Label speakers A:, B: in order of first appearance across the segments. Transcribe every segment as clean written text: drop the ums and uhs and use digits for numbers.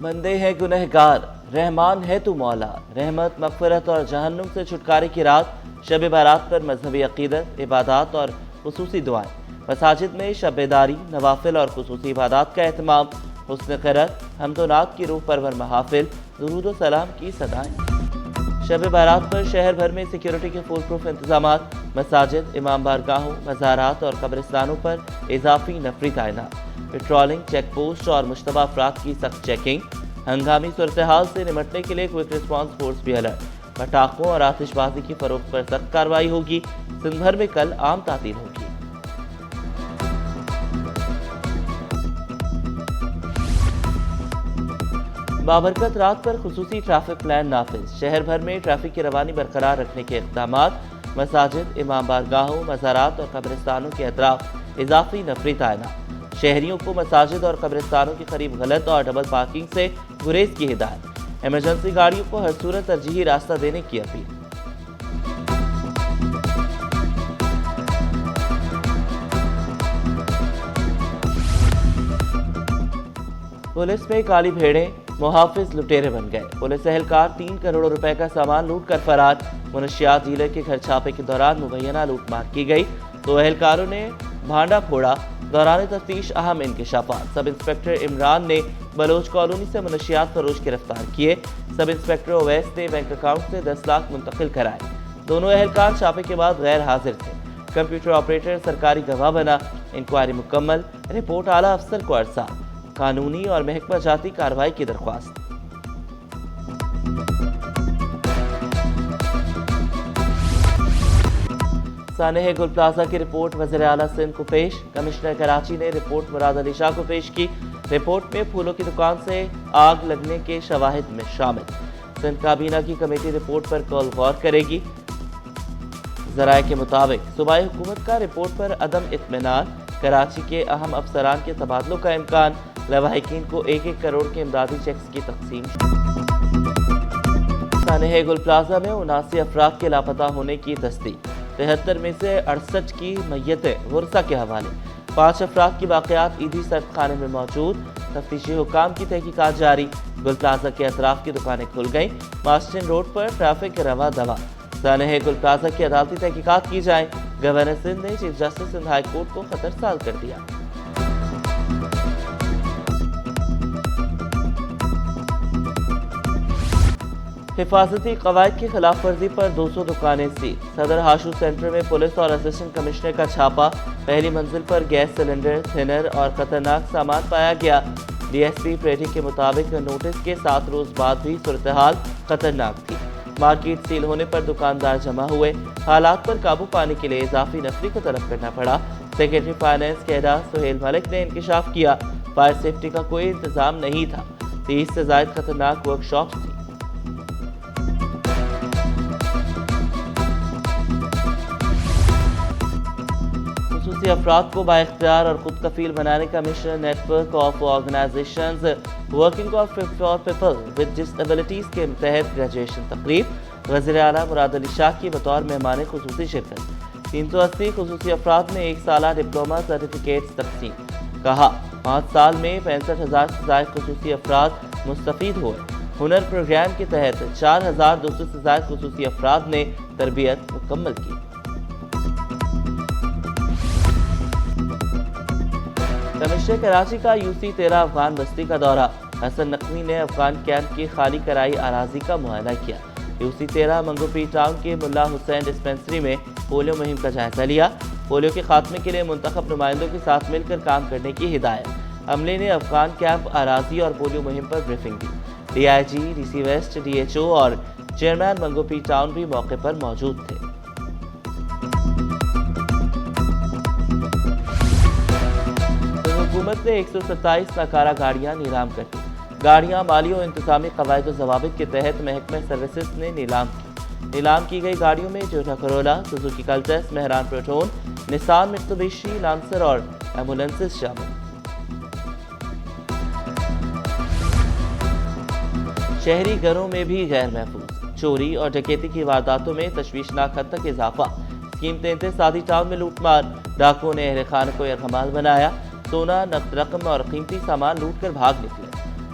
A: بندے ہیں گنہگار، رحمان ہے تو مولا، رحمت، مغفرت اور جہنم سے چھٹکارے کی رات شب بارات پر مذہبی عقیدت، عبادات اور خصوصی دعائیں۔ مساجد میں شب بیداری، نوافل اور خصوصی عبادات کا اہتمام، حسن قرأت، حمد و نعت کی روح پرور محافل، درود و سلام کی صدائیں۔ شب بارات پر شہر بھر میں سیکیورٹی کے فول پروف انتظامات، مساجد، امام بارگاہوں، مزارات اور قبرستانوں پر اضافی نفری تعینات، پیٹرولنگ، چیک پوسٹ اور مشتبہ افراد کی سخت چیکنگ۔ ہنگامی صورتحال سے نمٹنے کے لیے کوئک ریسپانس فورس بھی الرٹ۔ پٹاخوں اور آتش بازی کی فروخت پر سخت کارروائی ہوگی۔ سندھ بھر میں کل عام تعطیل ہوگی۔ بابرکت رات پر خصوصی ٹریفک پلان نافذ، شہر بھر میں ٹریفک کی روانی برقرار رکھنے کے اقدامات، مساجد، امام بارگاہوں، مزارات اور قبرستانوں کے اطراف اضافی نفری تعینات، شہریوں کو مساجد اور قبرستانوں کے قریب غلط اور ڈبل پارکنگ سے گریز کی ہدایت، ایمرجنسی گاڑیوں کو ہر صورت ترجیحی راستہ دینے کی اپیل۔ پولیس میں کالی بھیڑیں، محافظ لٹیرے بن گئے، پولیس اہلکار 3 کروڑ روپے کا سامان لوٹ کر فرار، منشیات ڈیلر کے گھر چھاپے کے دوران مبینہ لوٹ مار کی گئی، 2 اہلکاروں نے بھانڈا پھوڑا، دوران تفتیش اہم انکشافات، سب انسپکٹر عمران نے بلوچ کالونی سے منشیات فروش گرفتار کیے، سب انسپکٹر اویس نے بینک اکاؤنٹ سے 10 لاکھ منتقل کرائے، دونوں اہلکار چھاپے کے بعد غیر حاضر تھے، کمپیوٹر آپریٹر سرکاری گواہ بنا، انکوائری مکمل، رپورٹ اعلیٰ افسر کو ارسال، قانونی اور محکمہ جاتی کارروائی کی درخواست۔ سانحہ گل پلازہ کی رپورٹ وزیر اعلیٰ سندھ کو پیش، کمشنر کراچی نے رپورٹ مراد علی شاہ کو پیش کی، رپورٹ میں پھولوں کی دکان سے آگ لگنے کے شواہد میں شامل، سندھ کابینہ کی کمیٹی رپورٹ پر کل غور کرے گی۔ ذرائع کے مطابق صوبائی حکومت کا رپورٹ پر عدم اطمینان، کراچی کے اہم افسران کے تبادلوں کا امکان، لواحقین کو 1-1 کروڑ کے امدادی چیکس کی تقسیم۔ سانحہ گل پلازہ میں 79 افراد کے لاپتہ ہونے کی تصدیق، 73 میں سے 68 کی میتیں ورثہ کے حوالے، 5 افراد کی باقیات عیدی سرد خانے میں موجود، تفتیشی حکام کی تحقیقات جاری، گل پلازہ کے اطراف کی دکانیں کھل گئیں، ماسٹن روڈ پر ٹریفک رواں دواں، سانحہ گل پلازہ کی عدالتی تحقیقات کی جائیں، گورنر سندھ نے chief justice Sindh high court کو خطرسال کر دیا۔ حفاظتی قواعد کی خلاف ورزی پر 200 دکانیں سیل، صدر ہاشو سینٹر میں پولیس اور اسسٹنٹ کمشنر کا چھاپا، پہلی منزل پر گیس سلنڈر، تھنر اور خطرناک سامان پایا گیا، ڈی ایس پی پریٹھی کے مطابق نوٹس کے 7 روز بعد بھی صورتحال خطرناک تھی، مارکیٹ سیل ہونے پر دکاندار جمع ہوئے، حالات پر قابو پانے کے لیے اضافی نفری کو طلب کرنا پڑا، سیکرٹری فائنانس کیڈا سہیل ملک نے انکشاف کیا، فائر سیفٹی کا کوئی انتظام نہیں تھا، 30 سے زائد خطرناک ورک شاپس تھی۔ خصوصی افراد کو بااختیار اور خود کفیل بنانے کا mission, network of organizations working for people with disabilities کے تحت گریجویشن تقریب، وزیر اعلیٰ مراد علی شاہ کی بطور مہمان خصوصی شرکت، 380 خصوصی افراد میں 1 سالہ ڈپلومہ سرٹیفکیٹس تقسیم، کہا 5 سال میں 65,000 سے زائد خصوصی افراد مستفید ہوئے، ہنر پروگرام کے تحت 4,200 سے زائد خصوصی افراد نے تربیت مکمل کی۔ کمشنر کراچی کا UC 13 افغان بستی کا دورہ، حسن نقوی نے افغان کیمپ کی خالی کرائی اراضی کا معائنہ کیا، UC 13 منگوپی ٹاؤن کے ملا حسین ڈسپنسری میں پولیو مہم کا جائزہ لیا، پولیو کے خاتمے کے لیے منتخب نمائندوں کے ساتھ مل کر کام کرنے کی ہدایت، عملے نے افغان کیمپ اراضی اور پولیو مہم پر بریفنگ دی، DIG، DC ویسٹ، DHO اور چیئرمین منگوپی ٹاؤن بھی موقع پر موجود تھے۔ حکومت نے 127 ناکارہ گاڑیاں نیلام کر دی، گاڑیاں مالی و انتظامی قواعد و ضوابط کے تحت محکمہ سروسز نے نیلام کی گئی گاڑیوں میں Toyota Corolla, Suzuki Cultus, Mehran Proton, Nissan Mitsubishi Lancer اور ایمبولینسز شامل۔ شہری گھروں میں بھی غیر محفوظ چوری اور ڈکیتی کی وارداتوں میں تشویشناک حد تک اضافہ، اسکیم 33 سادی ٹاؤن میں لوٹ مار، ڈاکوؤں نے اہل خانہ کو یرغمال بنایا، سونا، نقد رقم اور قیمتی سامان لوٹ کر بھاگ نکلے،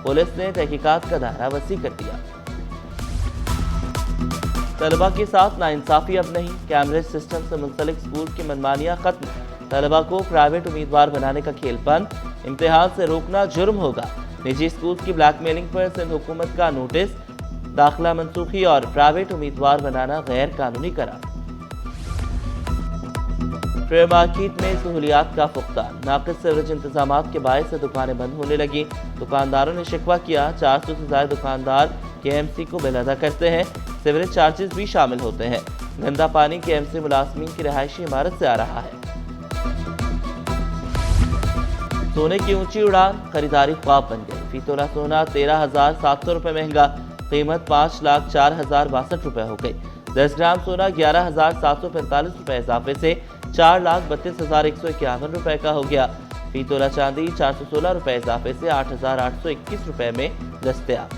A: पुलिस ने तहकीकात का दायरा वसी कर दिया। तलबा के साथ नाइंसाफी अब नहीं, कैमरेज सिस्टम से मुंसलिक स्कूल की मनमानियां खत्म। तलबा को प्राइवेट उम्मीदवार बनाने का खेल बंद, इम्तिहान से रोकना जुर्म होगा। निजी स्कूल की ब्लैकमेलिंग पर सिंध हुकूमत का नोटिस, दाखिला मनसूखी और प्राइवेट उम्मीदवार बनाना गैर कानूनी करार। फेयर मार्केट में सहूलियात का फुकदान, नाक़िस सीवरेज इंतजामात के बायस से दुकानें बंद होने लगी। दुकानदारों ने शिकवा किया, 400 से ज्यादा दुकानदार KMC को बिल अदा करते हैं, सीवरेज चार्जेस भी शामिल होते हैं। गंदा पानी KMC मुलाजमीन की रिहायशी इमारत से आ रहा है। सोने की ऊंची उड़ान, खरीदारी ख्वाब बन गई। फी तोला सोना 13,700 रुपये महंगा, कीमत 5,04,062 रुपये हो गई। 10 ग्राम सोना 11,745 रुपये इजाफे से 4,32,151 रुपये का हो गया। फी तोला चांदी 416 रुपये इजाफे से 8,821 रुपये में दस्तयाब।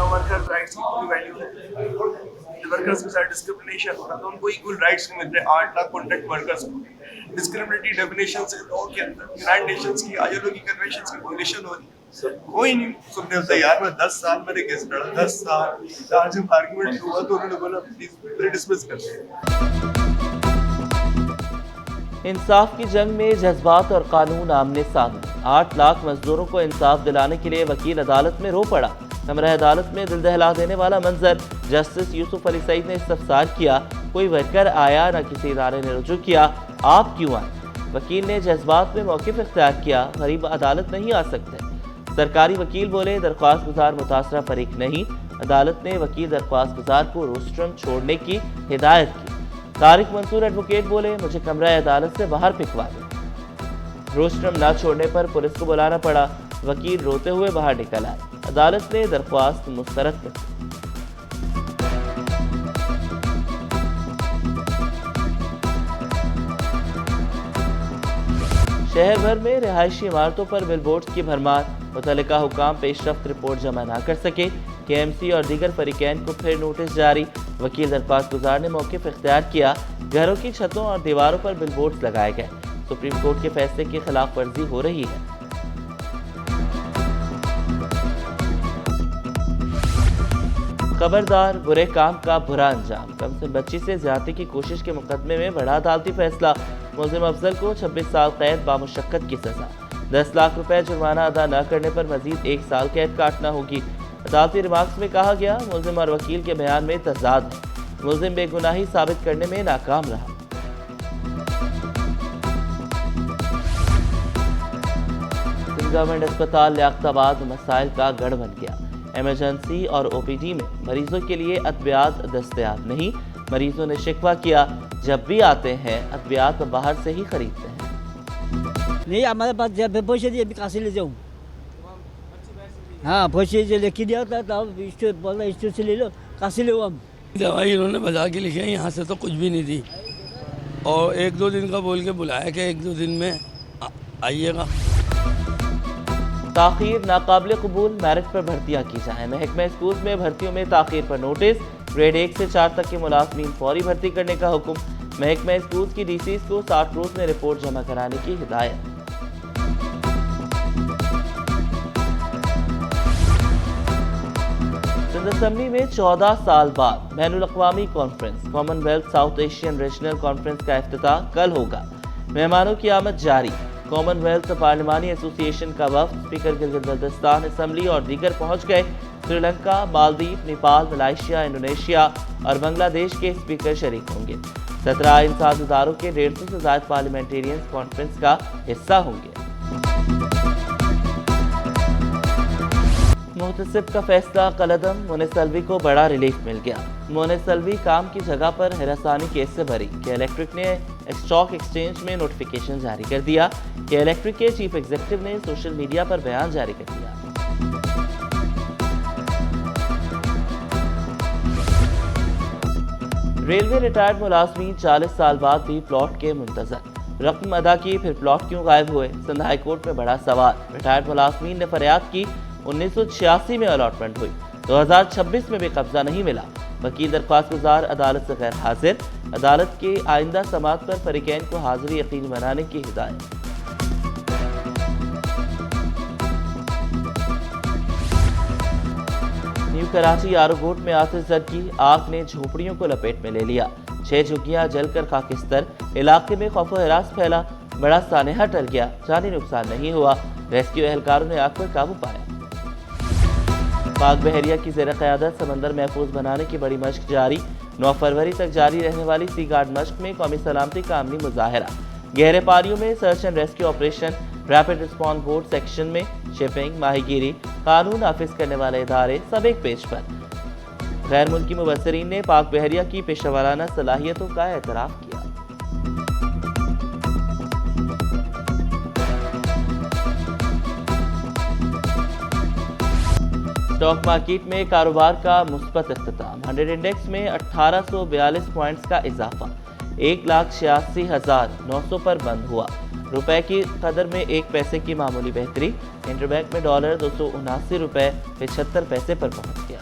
B: वर्कर्स राइट्स की कोई वैल्यू है, वर्कर्स के साथ डिस्क्रिमिनेशन हो रहा तो उनको इक्वल राइट्स मिल रहे 8 लाख कॉन्ट्रैक्ट वर्कर्स को। डिस्क्रिमिनेटरी डेफिनेशन से लोगों के अंदर यूनाइटेड नेशंस की ILO की कन्वेंशंस की वायलेशन हो रही है, कोई नहीं सुनने को तैयार। मैं 10 साल मैंने केस लड़ा, 10 साल। आज जब आर्गुमेंट हुआ तो उन्होंने बोला प्लीज डिसमिस कर दे।
A: इंसाफ की जंग में जज्बात और कानून आमने सामने। 8 लाख मजदूरों को इंसाफ दिलाने के लिए वकील अदालत में रो पड़ा। कमरा अदालत में दिल दहला देने वाला मंजर, जस्टिस यूसुफ अली सईद ने इस्तफसार किया, कोई वर्कर आया न किसी इदारे ने रुजू किया, आप क्यों आए? वकील ने जज्बात में मौक़िफ़ इख्तियार किया, गरीब अदालत नहीं आ सकते। सरकारी वकील बोले, दरख्वास्त गुजार मुतासरा फरीक नहीं। अदालत ने वकील दरख्वास्त गुजार को रोस्ट्रम छोड़ने की हिदायत की। तारिक मंसूर एडवोकेट बोले, मुझे कमरा अदालत से बाहर फिकवा दे। रोस्ट्रम न छोड़ने पर पुलिस को बुलाना पड़ा। वकील रोते हुए बाहर निकल आए। अदालत ने दरख्वास्त मुस्तरद कर दी। शहर भर में रिहायशी इमारतों पर बिलबोर्ड्स की भरमार, मुतल्लिका हुकाम पेशरफ्त रिपोर्ट जमा न कर सके। KMC और दीगर फरीकैन को फिर नोटिस जारी। वकील दरख्वास्त गुजार ने मौक़िफ़ इख्तियार किया, घरों की छतों और दीवारों पर बिलबोर्ड्स लगाए गए। सुप्रीम कोर्ट के फैसले की खिलाफ वर्जी हो रही है। खबरदार, बुरे काम का बुरा अंजाम। कमसिन बच्ची से ज्यादती की कोशिश के मुकदमे में बड़ा अदालती फैसला। मुलजिम अफजल को 26 साल कैद बामुशक्कत की सजा। 10 लाख रुपए जुर्माना अदा न करने पर मजीद 1 साल कैद काटना होगी। अदालती रिमार्क्स में कहा गया, मुलजिम और वकील के बयान में तजाद है। मुलजिम बेगुनाही साबित करने में नाकाम रहा। गवर्नमेंट अस्पताल लियाकताबाद मसाइल का गढ़ बन गया। इमरजेंसी और OPD में मरीजों के लिए अद्वियात दस्तयाब नहीं। मरीजों ने शिकवा किया, जब भी आते हैं अद्वियात बाहर से ही खरीदते हैं।
C: नहीं, हमारे पास जब पैसे दिए कहाँ से ले जाऊँ? हाँ, पैसे जो लेके दिया था तब स्टोर बोला स्टोर से ले लो, कहाँ से ले हम?
D: दवाई इन्होंने बता के लिखी है, यहाँ से तो कुछ भी नहीं दी और 1-2 दिन का बोल के बुलाया कि 1-2 दिन में आइएगा।
A: ताख़ीर नाकाबिल कबूल, मेरिट पर भर्तियाँ की जाएँ। महकमा स्कूल में भर्तियों में ताख़ीर पर नोटिस। ग्रेड 1 से 4 तक के मुलाजमीन फौरी भर्ती करने का हुक्म। महकमा स्कूल की DCs को 60 रोज में रिपोर्ट जमा कराने की हिदायत। सिंध असेंबली में 14 साल बाद बैनुल अक़वामी conference Commonwealth South Asian regional conference का इफ्तिताह कल होगा। मेहमानों की आमद जारी। कॉमनवेल्थ पार्लिमानी एसोसिएशन का वफ्द स्पीकर गिलगित बल्तिस्तान असेंबली और दीगर पहुंच गए। श्रीलंका, मालदीव, नेपाल, मलेशिया, इंडोनेशिया और बांग्लादेश के स्पीकर शरीक होंगे। 17 इंसाद इदारों के 150 से ज्यादा पार्लियामेंटेरियंस कॉन्फ्रेंस का हिस्सा होंगे। मुहतसिब का फैसला कलअदम, मोनिस अलवी को बड़ा रिलीफ मिल गया। मोनिस अलवी काम की जगह पर हिरासानी केस से भरी। के इलेक्ट्रिक ने स्टॉक एक्सचेंज में नोटिफिकेशन जारी कर दिया। के इलेक्ट्रिक के चीफ एग्जीक्यूटिव ने सोशल मीडिया पर बयान जारी कर दिया। रेलवे रिटायर्ड मुलाजमीन 40 साल बाद भी प्लॉट के मुंतजर। रकम अदा की, फिर प्लॉट क्यों गायब हुए? सिंध हाई कोर्ट में बड़ा सवाल। रिटायर्ड मुलाजमीन ने फरियाद की, 1986 में अलॉटमेंट हुई, 2026 में भी कब्जा नहीं मिला। वकील दरख्वास्त गुजार अदालत से गैर हाजिर। अदालत के आइंदा समाअत पर फरीकैन को हाजिरी यकीनी बनाने की हिदायत। न्यू कराची आरोगोट में आतिश झटकी, आग ने झोपड़ियों को लपेट में ले लिया। 6 झुग्गियां जलकर खाकिस्तर, इलाके में खौफ व हिरास फैला। बड़ा सानेहा टल गया, जानी नुकसान नहीं हुआ। रेस्क्यू एहलकारों ने आग पर काबू पाया। पाक बहरिया की ज़ेर क़यादत समंदर महफूज बनाने की बड़ी मश्क जारी। 9 फरवरी तक जारी रहने वाली सी गार्ड मश्क में कौमी सलामती का अमली मुजाहरा। गहरे पानियों में search and rescue operation, rapid response boat section में शिपिंग, माहीगीरी, कानून नाफिज करने वाले इदारे सब एक पेज पर। गैर मुल्की मुबस्सिरीन ने पाक बहरिया की पेशेवराना सलाहियतों का एतराफ़ किया। स्टॉक मार्केट में कारोबार का मुस्बत इख्तिताम। 100 इंडेक्स में 1842 पॉइंट्स का इजाफा, 1,86,900 पर बंद हुआ। रुपए की कदर में 1 पैसे की मामूली बेहतरी। इंटरबैंक में डॉलर 279 रुपए 75 पैसे पर पहुंच गया।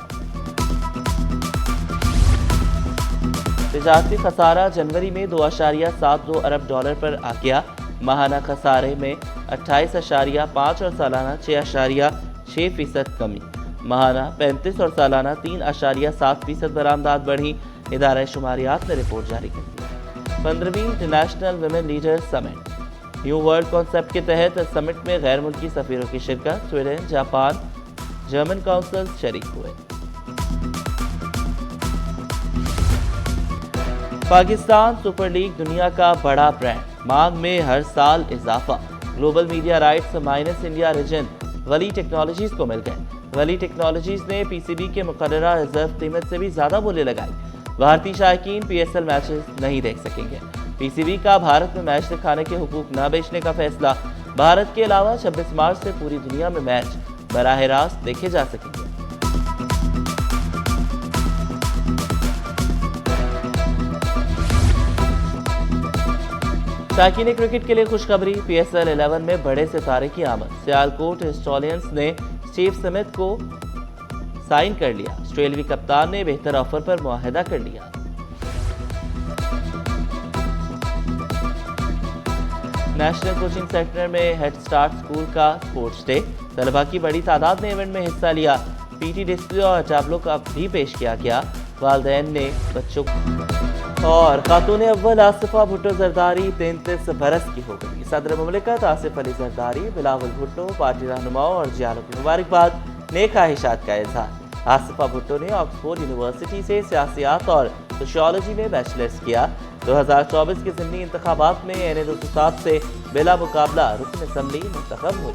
A: तिजारती खसारा जनवरी में 2.72 अरब डॉलर पर आ गया। माहाना खसारे में 28.5 और सालाना 6.6% कमी। माहाना 35 और सालाना 3.7% बरामदात बढ़ी। इदारा शुमारियात ने रिपोर्ट जारी कर दी। 15वीं international women leader summit, new world concept के तहत समिट में गैर मुल्की सफीरों की शिरकत। स्वीडन, जापान, जर्मन काउंसिल शरीक हुए। पाकिस्तान सुपर लीग दुनिया का बड़ा ब्रांड, मांग में हर साल इजाफा। Global media rights minus India region वली टेक्नोलॉजीज को मिल गए। वली टेक्नोलॉजीज ने पीसीबी के मुकर्ररा रिजर्व कीमत से भी ज्यादा बोली लगाई। भारतीय शायकीन पीएसएल मैचेस नहीं देख सकेंगे। पीसीबी का भारत में मैच दिखाने के हुकूक न बेचने का फैसला। भारत के अलावा 26 मार्च से पूरी दुनिया में मैच बराह रास्त देखे जा सकेंगे। शायकीन क्रिकेट के लिए खुशखबरी, पीएसएल 11 में बड़े सितारे की आमद। सियालकोट हिस्टोरियंस ने स्टीव स्मिथ को साइन कर लिया। ऑस्ट्रेलियावी कप्तान ने बेहतर ऑफर पर मुआहदा कर लिया। नेशनल कोचिंग सेंटर में हेड स्टार्ट स्कूल का स्पोर्ट्स डे, तलबा की बड़ी तादाद ने इवेंट में हिस्सा लिया। पीटी डिस्प्ले और टैबलो का भी पेश किया गया। वालिदैन ने बच्चों और खातून अव्वल आसिफा भुट्टो जरदारी 33 बरस की हो गई। सदर मुमलिकत आसिफ अली जरदारी बिलावल भुट्टो पार्टी रहनुमाओं और जियालों की मुबारकबाद, नेक ख्वाहिशात का इजहार। आसिफा भुट्टो ने ऑक्सफोर्ड यूनिवर्सिटी से सियासियात और सोशियोलॉजी में बैचलर्स किया। 2024 के ज़िमनी इंतखाबात में NA 207 से बिला मुकाबला रुकन असम्बली मुंतखब हुई।